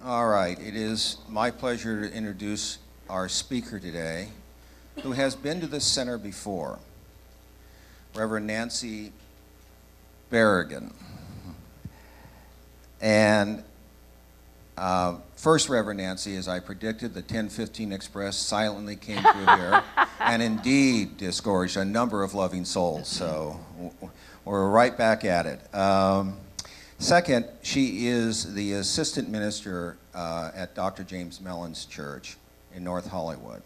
All right, it is my pleasure to introduce our speaker today, who has been to this center before, Reverend Nancy Berggren. And first, Reverend Nancy, as I predicted, the 1015 Express silently came through here and indeed disgorged a number of loving souls. So we're right back at it. Second, she is the assistant minister at Dr. James Mellon's church in North Hollywood.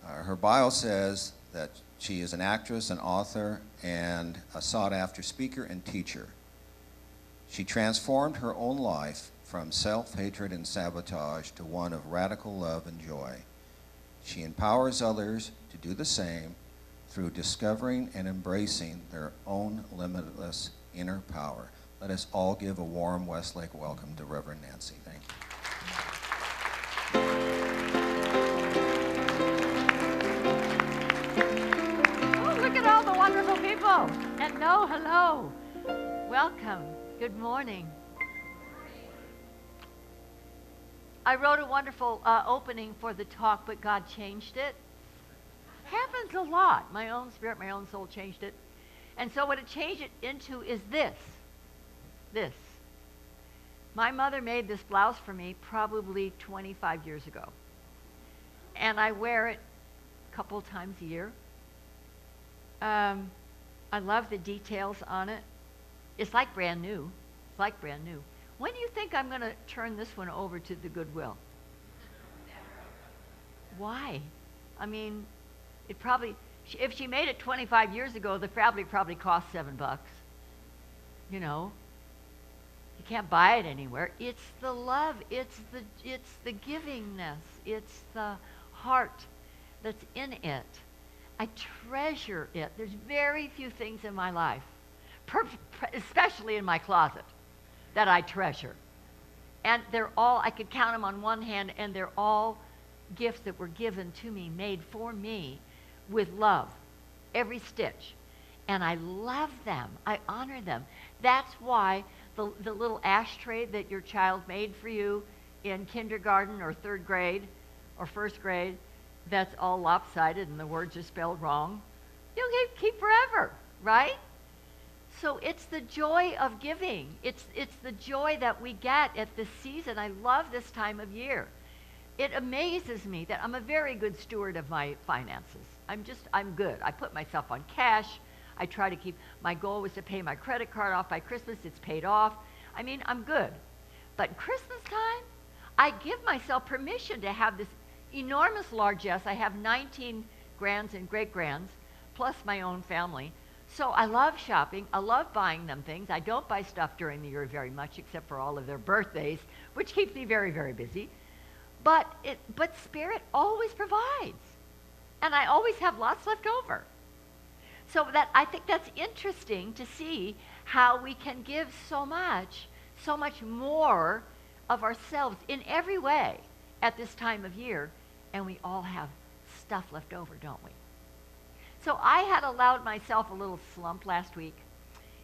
Her bio says that she is an actress, an author, and a sought-after speaker and teacher. She transformed her own life from self-hatred and sabotage to one of radical love and joy. She empowers others to do the same through discovering and embracing their own limitless inner power. Let us all give a warm Westlake welcome to Reverend Nancy. Thank you. Oh, look at all the wonderful people. And hello. Welcome. Good morning. I wrote a wonderful opening for the talk, but God changed it. Happens a lot. My own spirit, my own soul changed it. And so what it changed it into is this. My mother made this blouse for me probably 25 years ago. And I wear it a couple of times a year. I love the details on it. It's like brand new. When do you think I'm going to turn this one over to the Goodwill? Why? I mean, if she made it 25 years ago, the fabric probably cost $7. You know, you can't buy it anywhere. It's the love. It's the givingness. It's the heart that's in it. I treasure it. There's very few things in my life, especially in my closet, that I treasure. And they're all, I could count them on one hand, and they're all gifts that were given to me, made for me with love, every stitch. And I love them. I honor them. That's why the little ashtray that your child made for you in kindergarten or third grade or first grade, that's all lopsided and the words are spelled wrong, you'll keep forever, right? So it's the joy of giving. It's the joy that we get at this season. I love this time of year. It amazes me that I'm a very good steward of my finances. I'm good. I put myself on cash. I try to my goal was to pay my credit card off by Christmas. It's paid off. I mean, I'm good. But Christmas time, I give myself permission to have this enormous largesse. I have 19 grands and great-grands, plus my own family. So I love shopping. I love buying them things. I don't buy stuff during the year very much, except for all of their birthdays, which keeps me very, very busy. But Spirit always provides. And I always have lots left over. So I think that's interesting to see how we can give so much more of ourselves in every way at this time of year, and we all have stuff left over, don't we? So I had allowed myself a little slump last week.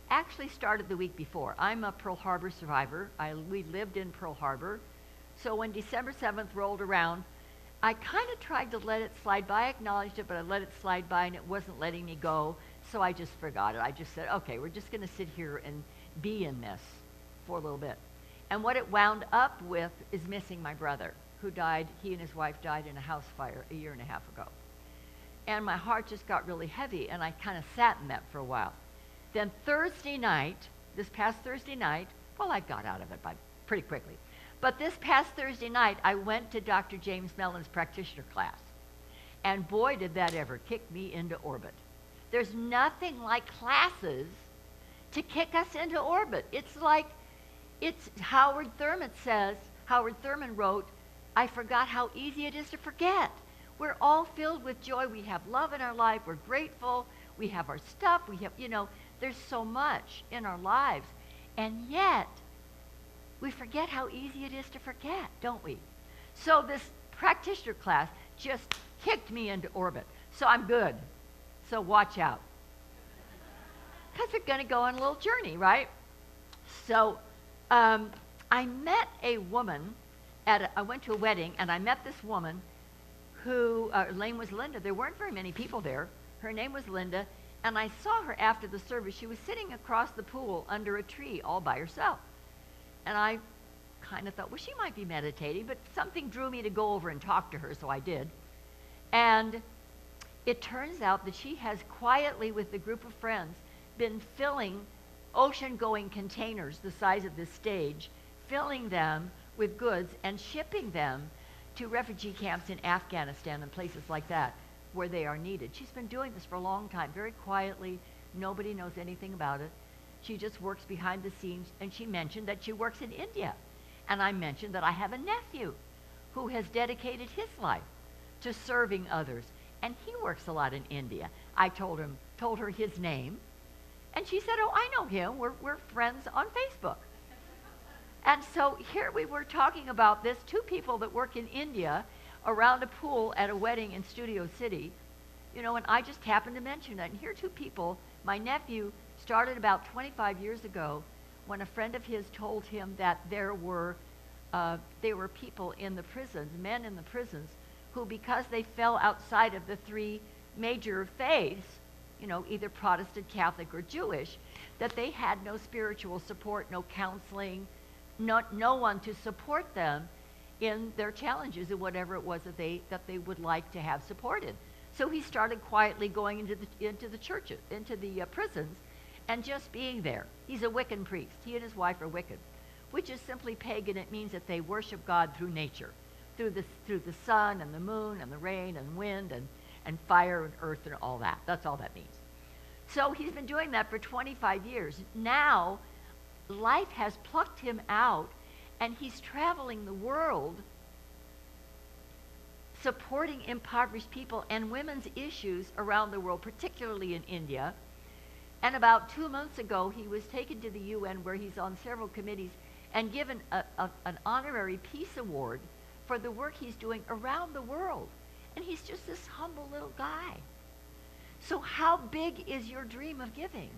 Actually started the week before. I'm a Pearl Harbor survivor. We lived in Pearl Harbor. So when December 7th rolled around, I kind of tried to let it slide by. I acknowledged it, but I let it slide by, and it wasn't letting me go. So I just forgot it. I just said, okay, we're just going to sit here and be in this for a little bit. And what it wound up with is missing my brother, who died. He and his wife died in a house fire a year and a half ago. And my heart just got really heavy, and I kind of sat in that for a while. Then Thursday night, this past Thursday night, well, I got out of it pretty quickly. But this past Thursday night, I went to Dr. James Mellon's practitioner class. And boy, did that ever kick me into orbit. There's nothing like classes to kick us into orbit. It's Howard Thurman wrote, I forgot how easy it is to forget. We're all filled with joy. We have love in our life. We're grateful. We have our stuff. We have, there's so much in our lives. And yet, we forget how easy it is to forget, don't we? So this practitioner class just kicked me into orbit. So I'm good. So watch out. Because we're going to go on a little journey, right? So I met a woman I went to a wedding, and I met this woman who, her name was Linda. There weren't very many people there. Her name was Linda, and I saw her after the service. She was sitting across the pool under a tree all by herself. And I kind of thought, well, she might be meditating, but something drew me to go over and talk to her, so I did. And it turns out that she has quietly, with a group of friends, been filling ocean-going containers the size of this stage, filling them with goods and shipping them to refugee camps in Afghanistan and places like that where they are needed. She's been doing this for a long time, very quietly. Nobody knows anything about it. She just works behind the scenes, and she mentioned that she works in India. And I mentioned that I have a nephew who has dedicated his life to serving others, and he works a lot in India. I told her his name, and she said, oh, I know him. We're friends on Facebook. And so here we were talking about this, two people that work in India around a pool at a wedding in Studio City, you know, and I just happened to mention that. And here are two people. My nephew started about 25 years ago when a friend of his told him that there were people in the prisons, men in the prisons, who, because they fell outside of the three major faiths, you know, either Protestant, Catholic, or Jewish, that they had no spiritual support, no counseling, no one to support them in their challenges and whatever it was that they would like to have supported. So he started quietly going into the churches, into the prisons, and just being there. He's a Wiccan priest. He and his wife are Wiccan, which is simply pagan. It means that they worship God through nature, through the sun and the moon and the rain and wind and fire and earth and all that. That's all that means. So he's been doing that for 25 years. Now, life has plucked him out, and he's traveling the world supporting impoverished people and women's issues around the world, particularly in India. And about 2 months ago, he was taken to the UN, where he's on several committees, and given an honorary peace award for the work he's doing around the world. And he's just this humble little guy. So how big is your dream of giving?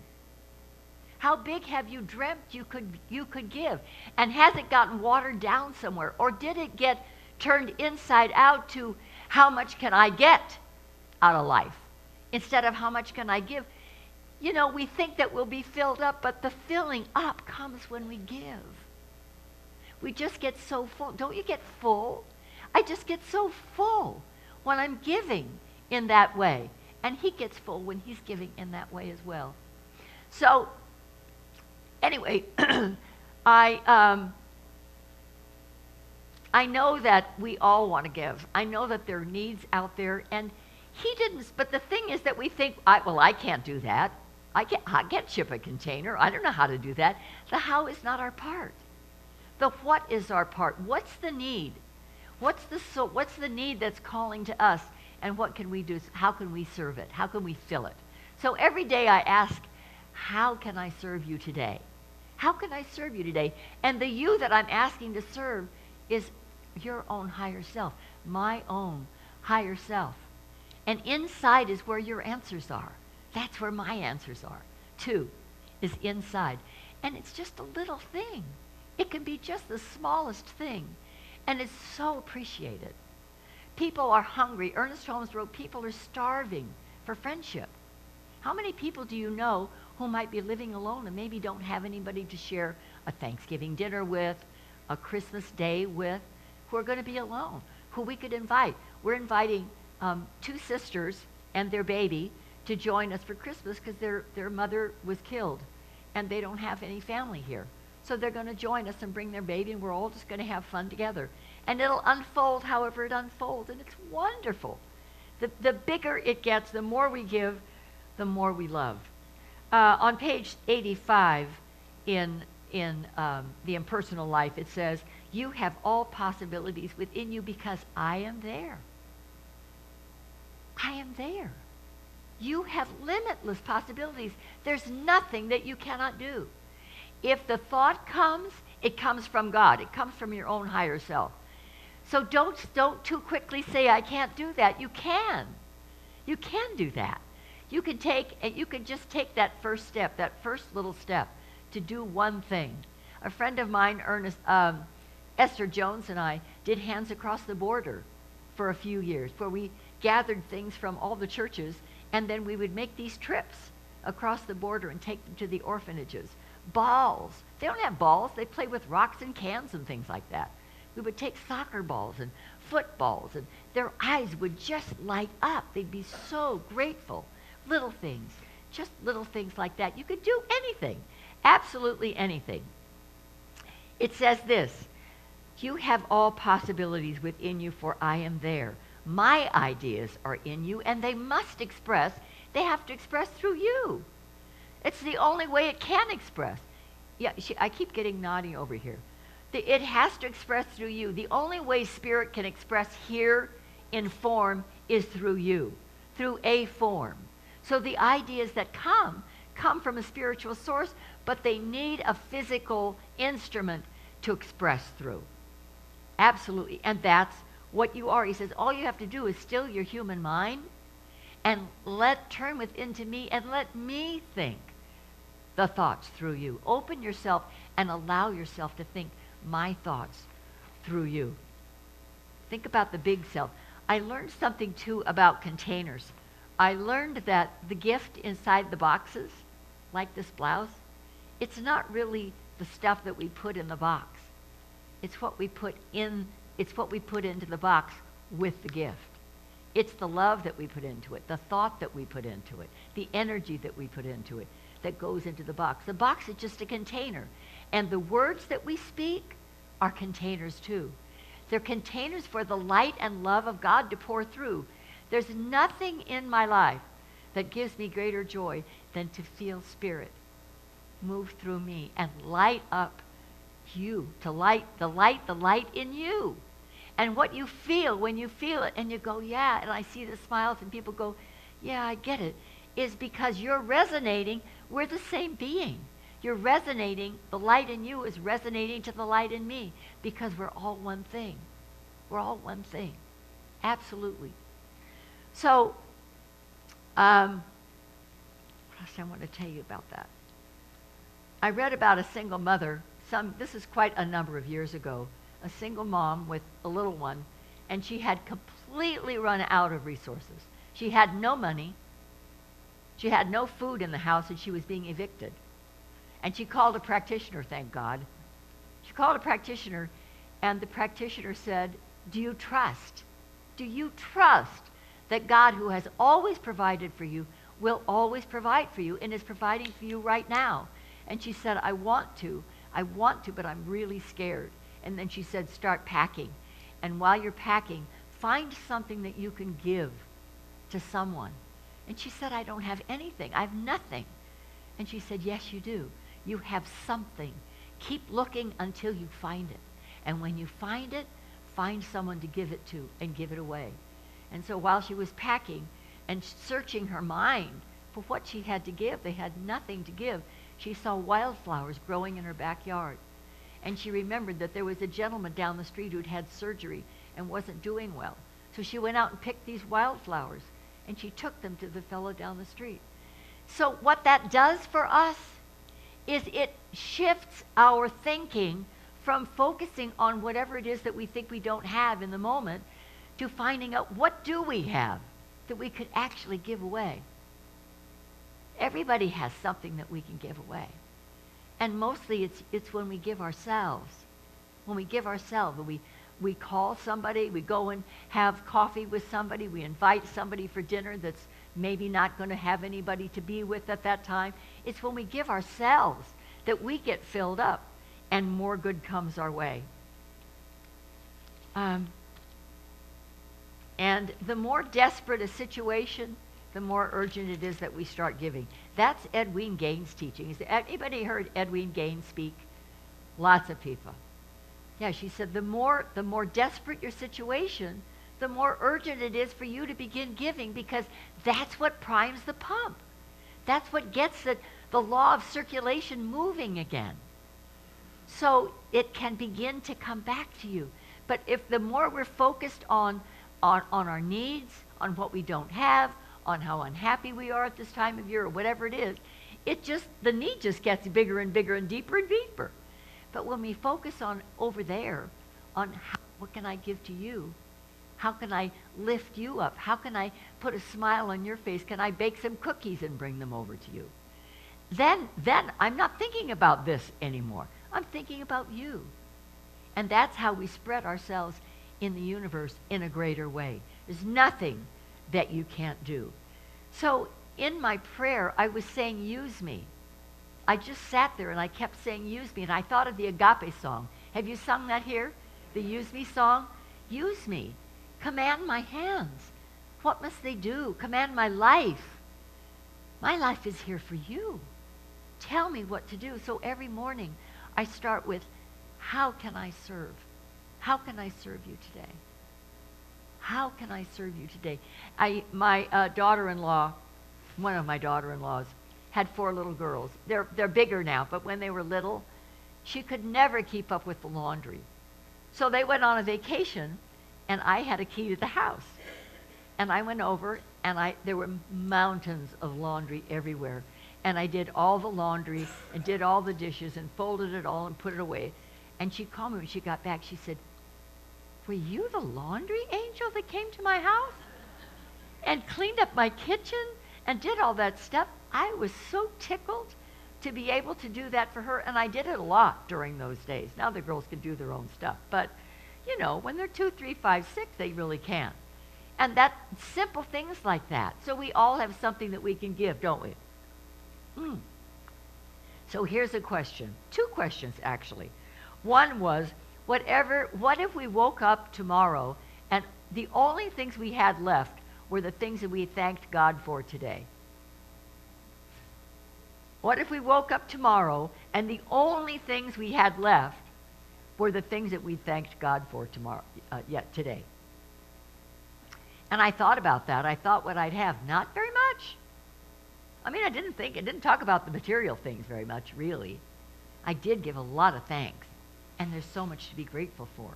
How big have you dreamt you could give? And has it gotten watered down somewhere? Or did it get turned inside out to how much can I get out of life instead of how much can I give? You know, we think that we'll be filled up, but the filling up comes when we give. We just get so full. Don't you get full? I just get so full when I'm giving in that way. And he gets full when he's giving in that way as well. So, anyway, I know that we all want to give. I know that there are needs out there, and he didn't. But the thing is that we think, I can't do that. I can't ship a container. I don't know how to do that. The how is not our part. The what is our part. What's the need? What's the need that's calling to us, and what can we do? How can we serve it? How can we fill it? So every day I ask, how can I serve you today? How can I serve you today? And the you that I'm asking to serve is your own higher self, my own higher self. And inside is where your answers are. That's where my answers are. 2 is inside. And it's just a little thing. It can be just the smallest thing. And it's so appreciated. People are hungry. Ernest Holmes wrote, people are starving for friendship. How many people do you know who might be living alone and maybe don't have anybody to share a Thanksgiving dinner with, a Christmas day with, who are going to be alone, who we could invite? We're inviting 2 sisters and their baby to join us for Christmas because their mother was killed and they don't have any family here. So they're going to join us and bring their baby, and we're all just going to have fun together. And it'll unfold however it unfolds, and it's wonderful. The bigger it gets, the more we give, the more we love. On page 85 in The Impersonal Life, it says, you have all possibilities within you because I am there. I am there. You have limitless possibilities. There's nothing that you cannot do. If the thought comes, it comes from God. It comes from your own higher self. So don't too quickly say, I can't do that. You can. You can do that. You can just take that first step, that first little step to do one thing. A friend of mine, Esther Jones, and I did Hands Across the Border for a few years, where we gathered things from all the churches, and then we would make these trips across the border and take them to the orphanages. Balls. They don't have balls. They play with rocks and cans and things like that. We would take soccer balls and footballs, and their eyes would just light up. They'd be so grateful. Little things, just little things like that. You could do anything, absolutely anything. It says this, you have all possibilities within you, for I am there. My ideas are in you, and they must express. They have to express through you. It's the only way it can express. Yeah, I keep getting naughty over here. It has to express through you. The only way spirit can express here in form is through you, through a form. So the ideas that come from a spiritual source, but they need a physical instrument to express through. Absolutely. And that's what you are. He says, all you have to do is still your human mind and turn within to me and let me think the thoughts through you. Open yourself and allow yourself to think my thoughts through you. Think about the big self. I learned something too about containers. I learned that the gift inside the boxes, like this blouse, it's not really the stuff that we put in the box. It's what we put into the box with the gift. It's the love that we put into it, the thought that we put into it, the energy that we put into it that goes into the box. The box is just a container. And the words that we speak are containers too. They're containers for the light and love of God to pour through. There's nothing in my life that gives me greater joy than to feel spirit move through me and light up you, to light the light in you. And what you feel when you feel it and you go, yeah, and I see the smiles and people go, yeah, I get it, is because you're resonating. We're the same being. You're resonating. The light in you is resonating to the light in me because we're all one thing. We're all one thing. Absolutely. So, what else I want to tell you about that? I read about a single mother. This is quite a number of years ago. A single mom with a little one, and she had completely run out of resources. She had no money. She had no food in the house, and she was being evicted. And she called a practitioner, thank God. She called a practitioner, and the practitioner said, do you trust? Do you trust that God, who has always provided for you, will always provide for you and is providing for you right now? And she said, I want to, but I'm really scared. And then she said, start packing. And while you're packing, find something that you can give to someone. And she said, I don't have anything. I have nothing. And she said, yes, you do. You have something. Keep looking until you find it. And when you find it, find someone to give it to and give it away. And so while she was packing and searching her mind for what she had to give, they had nothing to give. She saw wildflowers growing in her backyard. And she remembered that there was a gentleman down the street who'd had surgery and wasn't doing well. So she went out and picked these wildflowers, and she took them to the fellow down the street. So what that does for us is it shifts our thinking from focusing on whatever it is that we think we don't have in the moment to finding out what do we have that we could actually give away. Everybody has something that we can give away. And mostly it's when we give ourselves. When we give ourselves, we call somebody, we go and have coffee with somebody, we invite somebody for dinner that's maybe not going to have anybody to be with at that time. It's when we give ourselves that we get filled up and more good comes our way. And the more desperate a situation, the more urgent it is that we start giving. That's Edwene Gaines' teaching. Has anybody heard Edwene Gaines speak? Lots of people. Yeah, she said the more desperate your situation, the more urgent it is for you to begin giving, because that's what primes the pump. That's what gets the law of circulation moving again. So it can begin to come back to you. But if the more we're focused on our needs, on what we don't have, on how unhappy we are at this time of year or whatever it is, the need just gets bigger and bigger and deeper and deeper. But when we focus on over there, on what can I give to you? How can I lift you up? How can I put a smile on your face? Can I bake some cookies and bring them over to you? Then I'm not thinking about this anymore. I'm thinking about you. And that's how we spread ourselves in the universe in a greater way. There's nothing that you can't do. So in my prayer, I was saying, use me. I just sat there and I kept saying, use me. And I thought of the Agape song. Have you sung that here? The Use Me song? Use me. Command my hands. What must they do? Command my life. My life is here for you. Tell me what to do. So every morning I start with, how can I serve? How can I serve you today? How can I serve you today? My daughter-in-law, one of my daughter-in-laws, had 4 little girls. They're bigger now, but when they were little, she could never keep up with the laundry. So they went on a vacation, and I had a key to the house. And I went over, and there were mountains of laundry everywhere. And I did all the laundry and did all the dishes and folded it all and put it away. And she called me when she got back. She said, were you the laundry angel that came to my house and cleaned up my kitchen and did all that stuff? I was so tickled to be able to do that for her. And I did it a lot during those days. Now the girls can do their own stuff. But, you know, when they're 2, 3, 5, 6, they really can. And that simple things like that. So we all have something that we can give, don't we? So here's a question. 2 questions, actually. One was, what if we woke up tomorrow and the only things we had left were the things that we thanked God for today? What if we woke up tomorrow and the only things we had left were the things that we thanked God for today? And I thought about that. I thought what I'd have, not very much. I mean, I didn't talk about the material things very much, really. I did give a lot of thanks, and there's so much to be grateful for.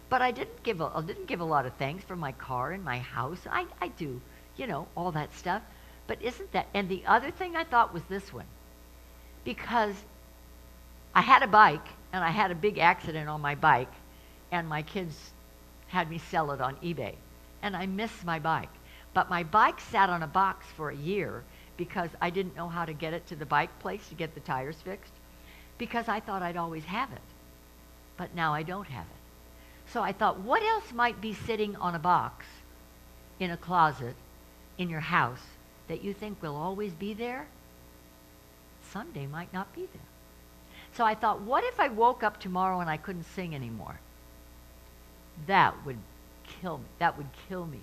But I didn't give a lot of thanks for my car and my house. I do, you know, all that stuff. But isn't that, and the other thing I thought was this one. Because I had a bike, and I had a big accident on my bike, and my kids had me sell it on eBay. And I miss my bike. But my bike sat on a box for a year because I didn't know how to get it to the bike place to get the tires fixed, because I thought I'd always have it. But now I don't have it. So I thought, what else might be sitting on a box in a closet in your house that you think will always be there? Someday might not be there. So I thought, what if I woke up tomorrow and I couldn't sing anymore? That would kill me. That would kill me.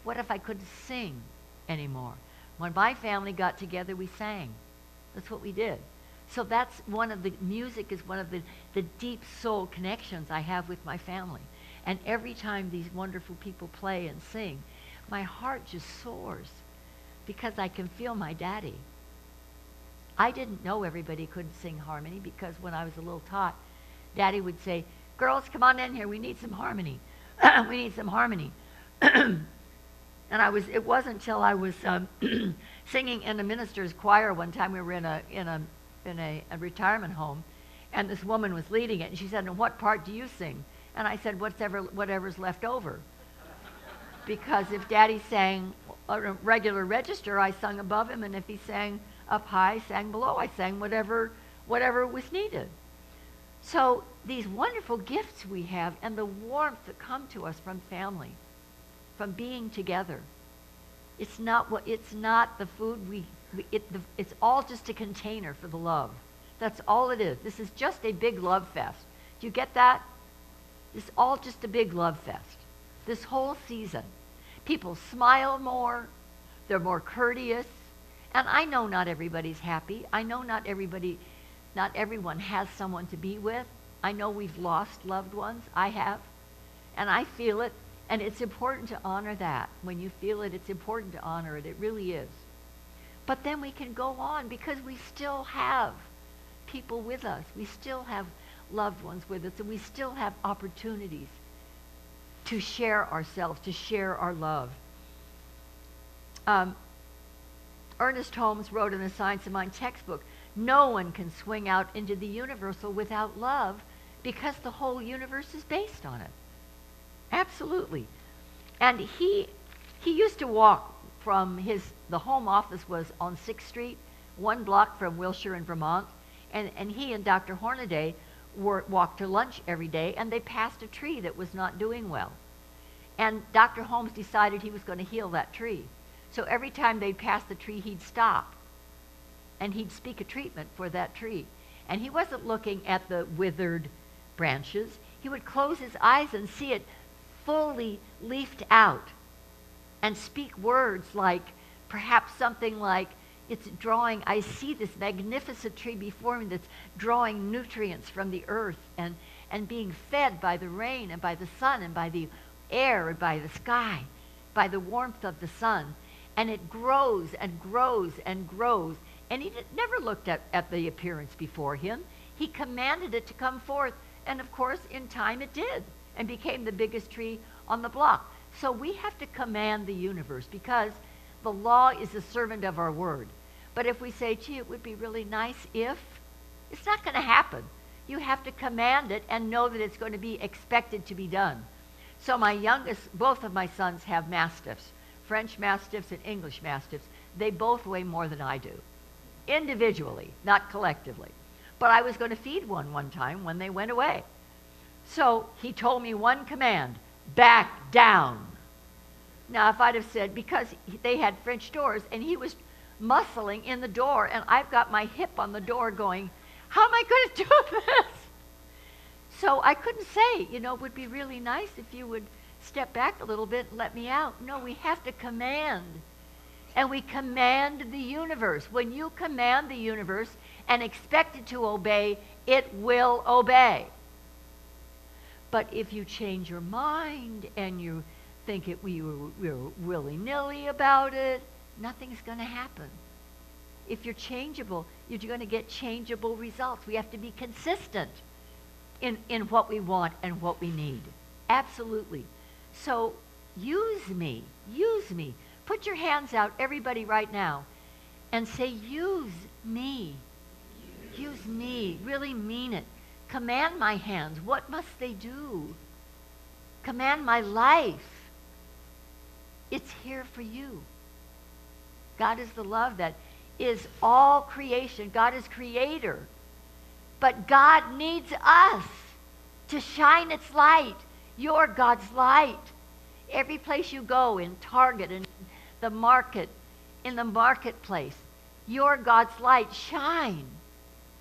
What if I couldn't sing anymore? When my family got together, we sang. That's what we did. So that's music is one of the deep soul connections I have with my family. And every time these wonderful people play and sing, my heart just soars because I can feel my daddy. I didn't know everybody couldn't sing harmony, because when I was a little tot, Daddy would say, girls, come on in here, we need some harmony. We need some harmony. And it wasn't until I was singing in a minister's choir one time. We were in a retirement home, and this woman was leading it, and she said, and what part do you sing? And I said, whatever's left over. Because if Daddy sang a regular register, I sung above him, and if he sang up high, I sang below. I sang whatever was needed. So these wonderful gifts we have, and the warmth that come to us from family, from being together. It's not the food it's all just a container for the love. That's all it is. This is just a big love fest. Do you get that? It's all just a big love fest. This whole season. People smile more. They're more courteous. And I know not everybody's happy. I know not everyone has someone to be with. I know we've lost loved ones. I have. And I feel it. And it's important to honor that. When you feel it, it's important to honor it. It really is. But then we can go on, because we still have people with us. We still have loved ones with us, and we still have opportunities to share ourselves, to share our love. Ernest Holmes wrote in the Science of Mind textbook, No one can swing out into the universal without love, because the whole universe is based on it. Absolutely. And he used to walk from the home office was on 6th Street, 1 block from Wilshire in Vermont, and he and Dr. Hornaday walked to lunch every day, and they passed a tree that was not doing well. And Dr. Holmes decided he was going to heal that tree. So every time they'd pass the tree, he'd stop, and he'd speak a treatment for that tree. And he wasn't looking at the withered branches. He would close his eyes and see it fully leafed out and speak words like, perhaps something like, it's drawing, I see this magnificent tree before me that's drawing nutrients from the earth and being fed by the rain and by the sun and by the air and by the sky, by the warmth of the sun. And it grows and grows and grows. And he never looked at the appearance before him. He commanded it to come forth. And of course, in time it did, and became the biggest tree on the block. So we have to command the universe, because the law is the servant of our word. But if we say, gee, it would be really nice if, it's not going to happen. You have to command it and know that it's going to be expected to be done. So my youngest, both of my sons have mastiffs, French mastiffs and English mastiffs. They both weigh more than I do, individually, not collectively. But I was going to feed one time when they went away. So he told me one command: back down. Now, if I'd have said, because they had French doors, and he was muscling in the door, and I've got my hip on the door going, how am I going to do this? So I couldn't say, it would be really nice if you would step back a little bit and let me out. No, we have to command. And we command the universe. When you command the universe and expect it to obey, it will obey. But if you change your mind and you think we're willy-nilly about it, nothing's going to happen. If you're changeable, you're going to get changeable results. We have to be consistent in what we want and what we need. Absolutely. So use me. Use me. Put your hands out, everybody, right now, and say, use me. Use me. Really mean it. Command my hands. What must they do? Command my life. It's here for you. God is the love that is all creation. God is creator. But God needs us to shine its light. You're God's light. Every place you go, in Target, in the market, in the marketplace, you're God's light. Shine.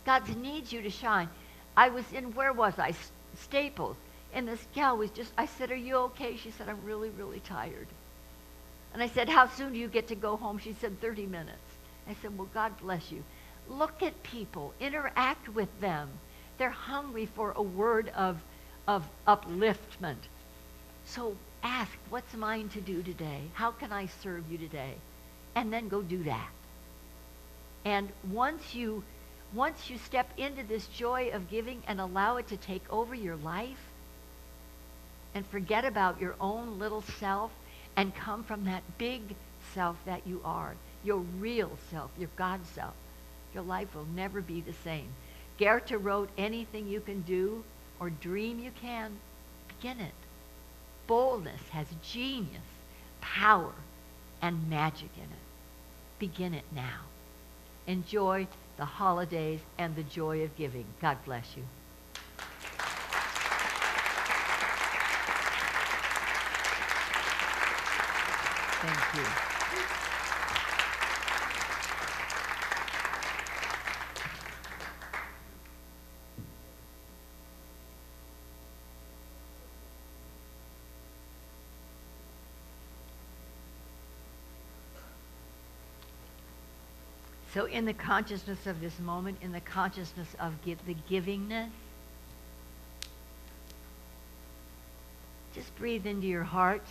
God needs you to shine. I was in, where was I? Staples. And this gal was just, I said, are you okay? She said, I'm really, really tired. And I said, how soon do you get to go home? She said, 30 minutes. I said, well, God bless you. Look at people. Interact with them. They're hungry for a word of upliftment. So ask, what's mine to do today? How can I serve you today? And then go do that. And once you step into this joy of giving and allow it to take over your life and forget about your own little self and come from that big self that you are, your real self, your God self, your life will never be the same. Goethe wrote, anything you can do or dream you can, begin it. Boldness has genius, power, and magic in it. Begin it now. Enjoy the holidays and the joy of giving. God bless you. Thank you. So in the consciousness of this moment, in the consciousness of the givingness, just breathe into your heart.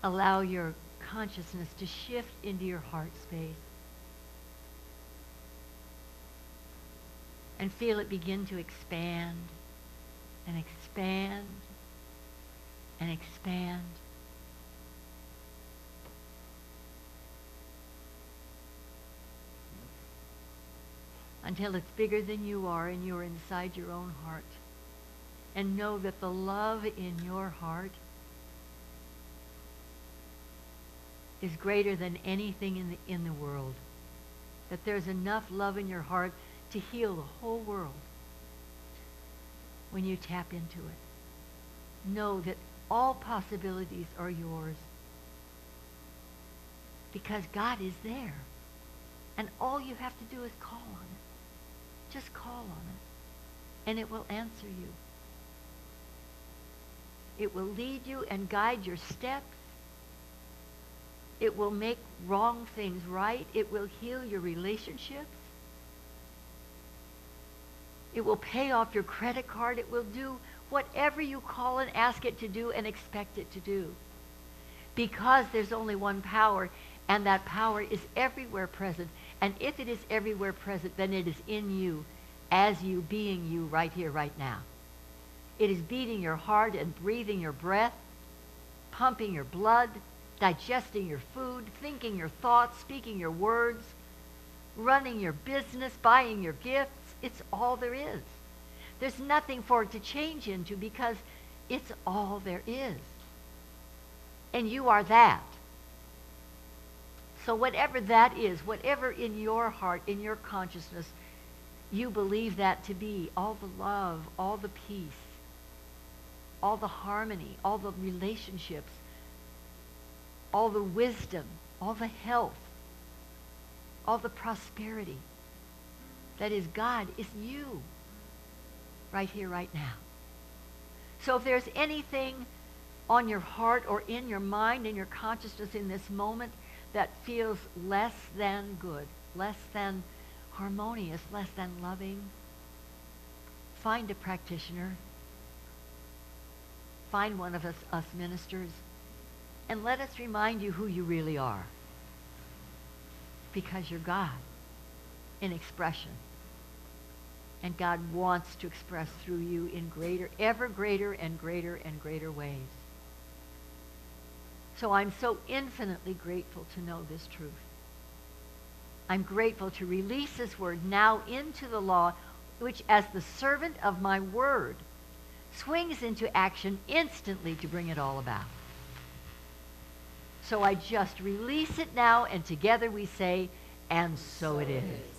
Allow your consciousness to shift into your heart space. And feel it begin to expand and expand and expand. until it's bigger than you are and you're inside your own heart. And know that the love in your heart is greater than anything in the world. That there's enough love in your heart to heal the whole world when you tap into it. Know that all possibilities are yours because God is there. And all you have to do is call on it. Just call on it. And it will answer you. It will lead you and guide your steps. It will make wrong things right. It will heal your relationships. It will pay off your credit card. It will do whatever you call and ask it to do and expect it to do. Because there's only one power, and that power is everywhere present. And if it is everywhere present, then it is in you, as you, being you right here, right now. It is beating your heart and breathing your breath, pumping your blood, digesting your food, thinking your thoughts, speaking your words, running your business, buying your gifts. It's all there is. There's nothing for it to change into because it's all there is. And you are that. So whatever that is, whatever in your heart, in your consciousness, you believe that to be, all the love, all the peace, all the harmony, all the relationships, all the wisdom, all the health, all the prosperity, that is God, is you, right here, right now. So if there's anything on your heart or in your mind, in your consciousness in this moment that feels less than good, less than harmonious, less than loving, find a practitioner. Find one of us ministers, and let us remind you who you really are. Because you're God in expression. And God wants to express through you in greater, ever greater and greater and greater ways. So I'm so infinitely grateful to know this truth. I'm grateful to release this word now into the law, which as the servant of my word swings into action instantly to bring it all about. So I just release it now, and together we say, and so it is.